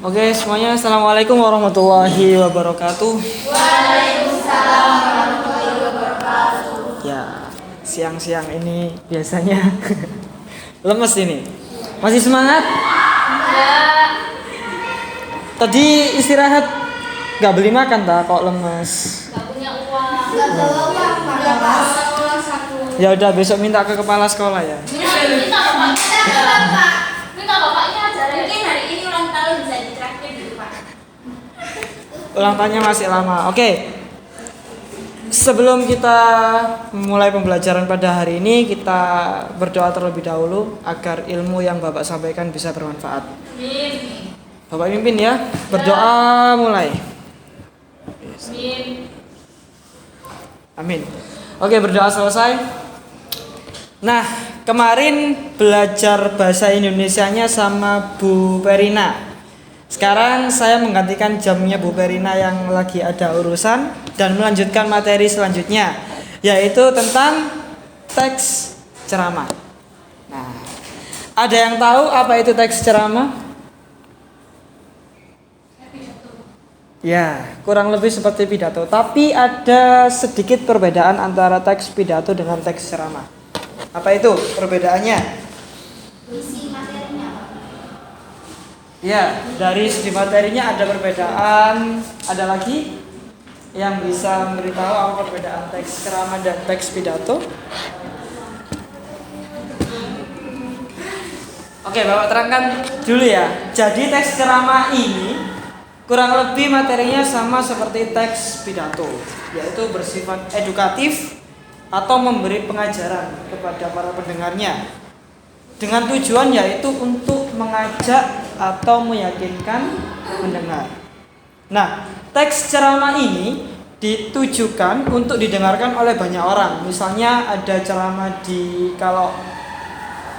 Oke, semuanya assalamualaikum warahmatullahi wabarakatuh. Waalaikumsalam warahmatullahi wabarakatuh. Ya, siang-siang ini biasanya lemes ini. Masih semangat? Enggak. Tadi istirahat nggak beli makan tak kok lemes? Enggak punya uang. Enggak bawa uang. Enggak bawa uang satu. Ya udah besok minta ke kepala sekolah ya. Minta bapaknya. Minta bapaknya aja. Mungkin hari ini ulang tahun bisa ditraktir gitu Pak. Ulang tahunnya masih lama. Oke. Sebelum kita memulai pembelajaran pada hari ini, kita berdoa terlebih dahulu agar ilmu yang Bapak sampaikan bisa bermanfaat. Amin. Bapak pimpin ya. Berdoa mulai. Amin. Amin. Oke, berdoa selesai. Nah, kemarin belajar bahasa Indonesianya sama Bu Perina. Sekarang saya menggantikan jamnya Bu Perina yang lagi ada urusan dan melanjutkan materi selanjutnya, yaitu tentang teks ceramah. Nah, ada yang tahu apa itu teks ceramah? Ya, kurang lebih seperti pidato, tapi ada sedikit perbedaan antara teks pidato dengan teks ceramah. Apa itu perbedaannya? Isi materinya Pak. Ya, dari segi materinya ada perbedaan. Ada lagi yang bisa memberitahu apa perbedaan teks ceramah dan teks pidato? Oke, Bapak terangkan dulu ya. Jadi teks ceramah ini kurang lebih materinya sama seperti teks pidato, yaitu bersifat edukatif atau memberi pengajaran kepada para pendengarnya dengan tujuan yaitu untuk mengajak atau meyakinkan pendengar. Nah, teks ceramah ini ditujukan untuk didengarkan oleh banyak orang. Misalnya ada ceramah kalau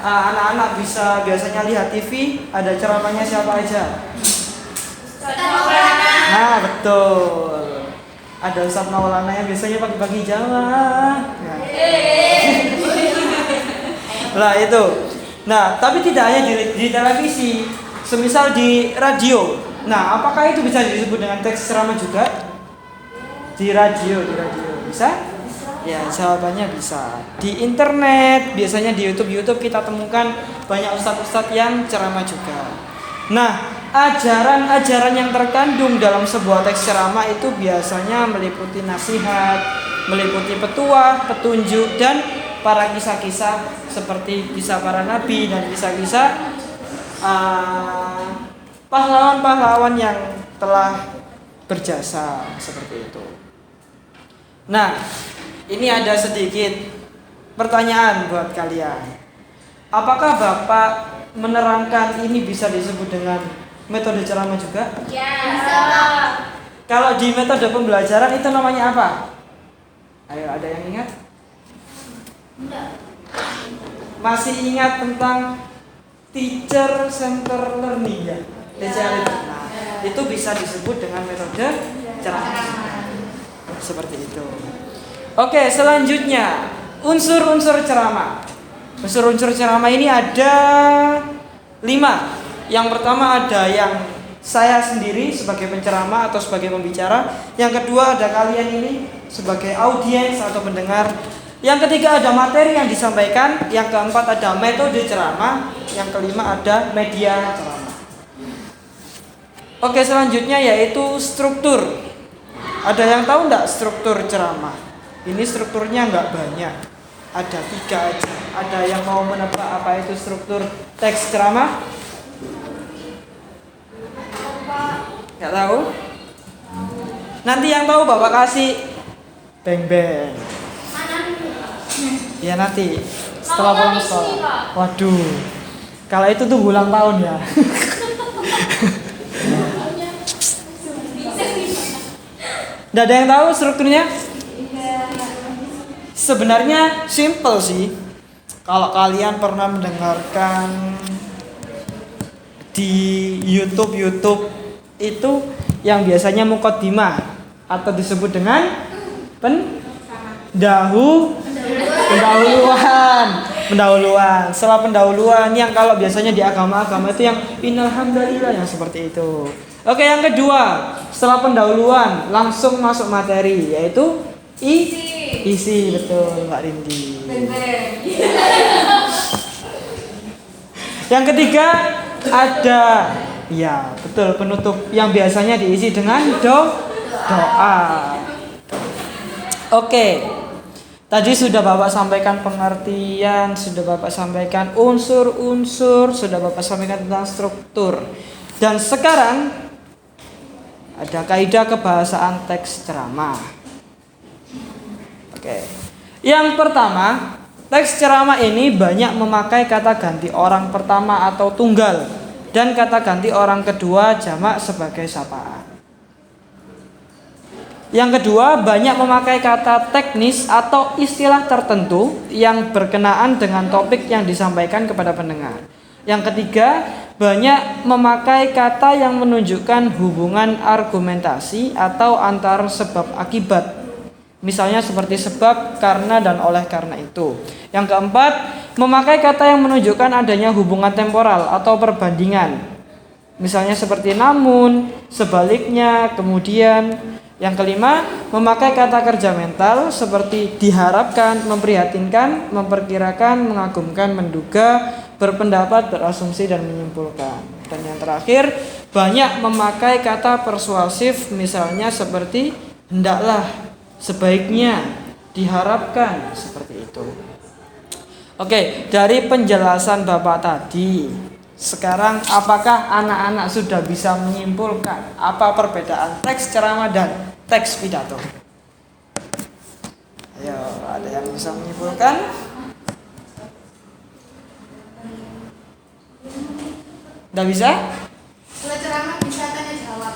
anak-anak bisa biasanya lihat TV, ada ceramahnya siapa aja? Nah, betul. Ada Ustaz Maulana yang biasanya pagi-pagi Jawa. Nah. Lah itu. Nah, tapi tidak hanya di televisi, semisal di radio. Nah, apakah itu bisa disebut dengan teks ceramah juga? Di radio bisa? Ya, jawabannya bisa. Di internet, biasanya di YouTube kita temukan banyak ustadz-ustadz yang ceramah juga. Nah, ajaran-ajaran yang terkandung dalam sebuah teks ceramah itu biasanya meliputi nasihat, meliputi petuah, petunjuk, dan para kisah-kisah seperti kisah para nabi dan kisah-kisah pahlawan-pahlawan yang telah berjasa seperti itu. Nah, ini ada sedikit pertanyaan buat kalian. Apakah Bapak menerangkan ini bisa disebut dengan metode ceramah juga? Ya. Bisa Pak. Kalau di metode pembelajaran itu namanya apa? Ayo, ada yang ingat? Enggak. Masih ingat tentang teacher center learning ya? TCL itu. Nah, itu bisa disebut dengan metode ceramah. Seperti itu. Oke, selanjutnya unsur-unsur ceramah. Unsur-unsur ceramah ini ada 5. Yang pertama ada yang saya sendiri sebagai penceramah atau sebagai pembicara. Yang kedua ada kalian ini sebagai audiens atau pendengar. Yang ketiga ada materi yang disampaikan. Yang keempat ada metode ceramah. Yang kelima ada media ceramah. Oke, selanjutnya yaitu struktur. Ada yang tahu enggak struktur ceramah? Ini strukturnya enggak banyak. Ada 3 aja. Ada yang mau menebak apa itu struktur teks ceramah? Enggak tahu? Nanti yang tahu Bapak kasih beng-beng. Ya nanti setelah pulang sekolah. Waduh. Kalau itu tuh ulang tahun ya. Nggak ada yang tahu strukturnya? Sebenarnya simple sih. Kalau kalian pernah mendengarkan di YouTube itu yang biasanya muqaddimah atau disebut dengan pendahuluan. Pendahuluan. Setelah pendahuluan yang kalau biasanya di agama-agama itu yang innal hamdalillah yang seperti itu. Oke, yang kedua, setelah pendahuluan langsung masuk materi yaitu isi, betul Mbak Rindi. Yang ketiga ada ya betul penutup yang biasanya diisi dengan doa. Oke. Tadi sudah Bapak sampaikan pengertian, sudah Bapak sampaikan unsur-unsur, sudah Bapak sampaikan tentang struktur. Dan sekarang ada kaidah kebahasaan teks ceramah. Oke. Yang pertama, teks ceramah ini banyak memakai kata ganti orang pertama atau tunggal dan kata ganti orang kedua jamak sebagai sapaan. Yang kedua, banyak memakai kata teknis atau istilah tertentu yang berkenaan dengan topik yang disampaikan kepada pendengar. Yang ketiga, banyak memakai kata yang menunjukkan hubungan argumentasi atau antar sebab akibat. Misalnya seperti sebab, karena, dan oleh karena itu. Yang keempat, memakai kata yang menunjukkan adanya hubungan temporal atau perbandingan. Misalnya seperti namun, sebaliknya, kemudian. Yang kelima, memakai kata kerja mental seperti diharapkan, memprihatinkan, memperkirakan, mengagumkan, menduga, berpendapat, berasumsi, dan menyimpulkan. Dan yang terakhir, banyak memakai kata persuasif misalnya seperti hendaklah, sebaiknya, diharapkan, seperti itu. Oke, dari penjelasan Bapak tadi, sekarang apakah anak-anak sudah bisa menyimpulkan apa perbedaan teks ceramah dan teks pidato? Ayo, ada yang bisa menyimpulkan? Nggak bisa? Kalau ceramah bisa tanya jawab.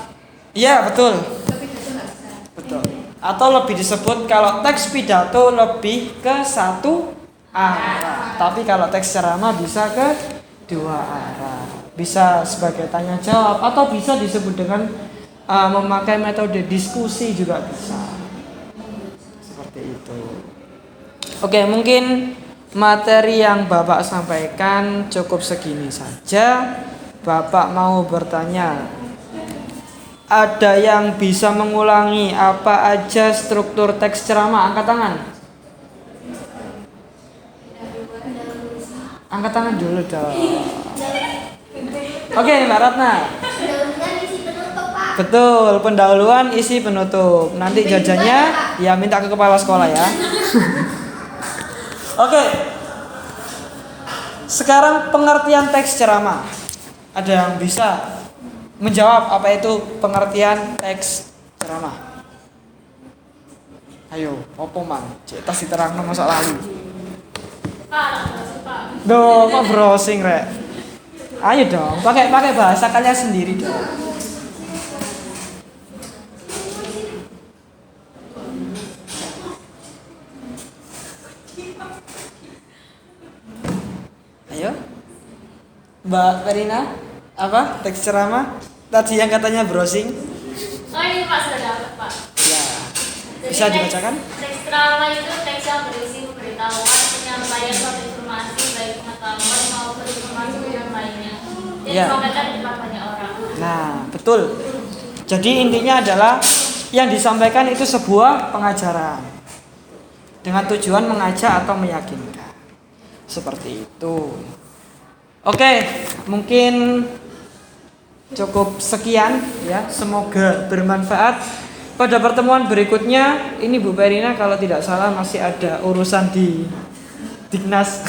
Iya, betul. Tapi pidato nggak bisa. Betul. Atau lebih disebut kalau teks pidato lebih ke satu arah. Tapi kalau teks ceramah bisa ke dua arah, bisa sebagai tanya jawab atau bisa disebut dengan memakai metode diskusi juga bisa, seperti itu. Oke, mungkin materi yang Bapak sampaikan cukup segini saja. Bapak mau bertanya, ada yang bisa mengulangi apa aja struktur teks ceramah? Angkat tangan. Angkat tangan dulu dong. Oke, Mbak Ratna. Pendahuluan isi penutup, Pak. Betul, pendahuluan isi penutup. Nanti jajannya ya minta ke kepala sekolah ya. Oke. Sekarang pengertian teks ceramah. Ada yang bisa menjawab apa itu pengertian teks ceramah? Ayo, opo mang? Cek tas diterangno masa lalu. Duh, kok browsing rek? Ayo dong, pakai bahasa kalian sendiri dong. Ayo, Mbak Verina, apa teks ceramah? Tadi yang katanya browsing? Oh ini Pak sudah dapat Pak. Ya, Jadi bisa dibacakan? Teks ceramah itu teks yang berisi pemberitahuan, penyampaian suatu informasi baik pengetahuan maupun informasi yang lainnya. Dan Ya. disampaikan di depan banyak orang. Nah, betul. Jadi intinya adalah yang disampaikan itu sebuah pengajaran dengan tujuan mengajak atau meyakinkan. Seperti itu. Oke, mungkin cukup sekian ya. Semoga bermanfaat. Pada pertemuan berikutnya, ini Bu Perina kalau tidak salah masih ada urusan di Dignas.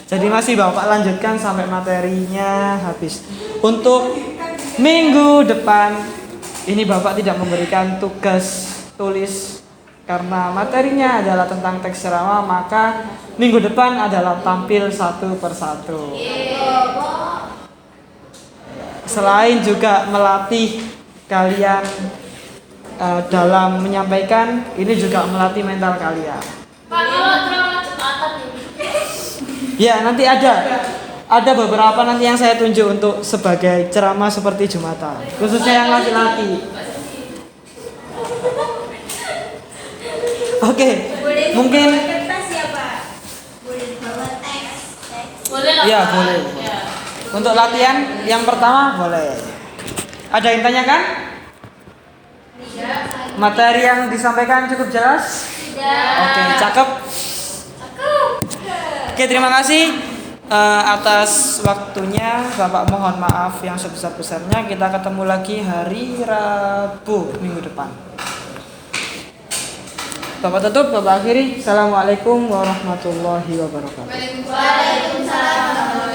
Jadi masih Bapak lanjutkan sampai materinya habis. Untuk minggu depan ini Bapak tidak memberikan tugas tulis karena materinya adalah tentang teks ceramah, maka minggu depan adalah tampil satu persatu. Selain juga melatih kalian dalam menyampaikan, ini juga melatih mental kalian. Pak kalau ceramah Jumatan ini. Ya, nanti ada beberapa nanti yang saya tunjuk untuk sebagai ceramah seperti Jumatan, khususnya yang laki-laki. Oke, mungkin Kertas ya Pak. Boleh dibawa lah. Iya, Pak. boleh. Ya. Untuk latihan yang pertama boleh. Ada yang tanyakan? Materi yang disampaikan cukup jelas? Oke, cakep. Oke, terima kasih atas waktunya. Bapak mohon maaf yang sebesar-besarnya. Kita ketemu lagi hari Rabu minggu depan. Bapak tutup, Bapak akhiri. Assalamualaikum warahmatullahi wabarakatuh. Waalaikumsalam warahmatullahi wabarakatuh.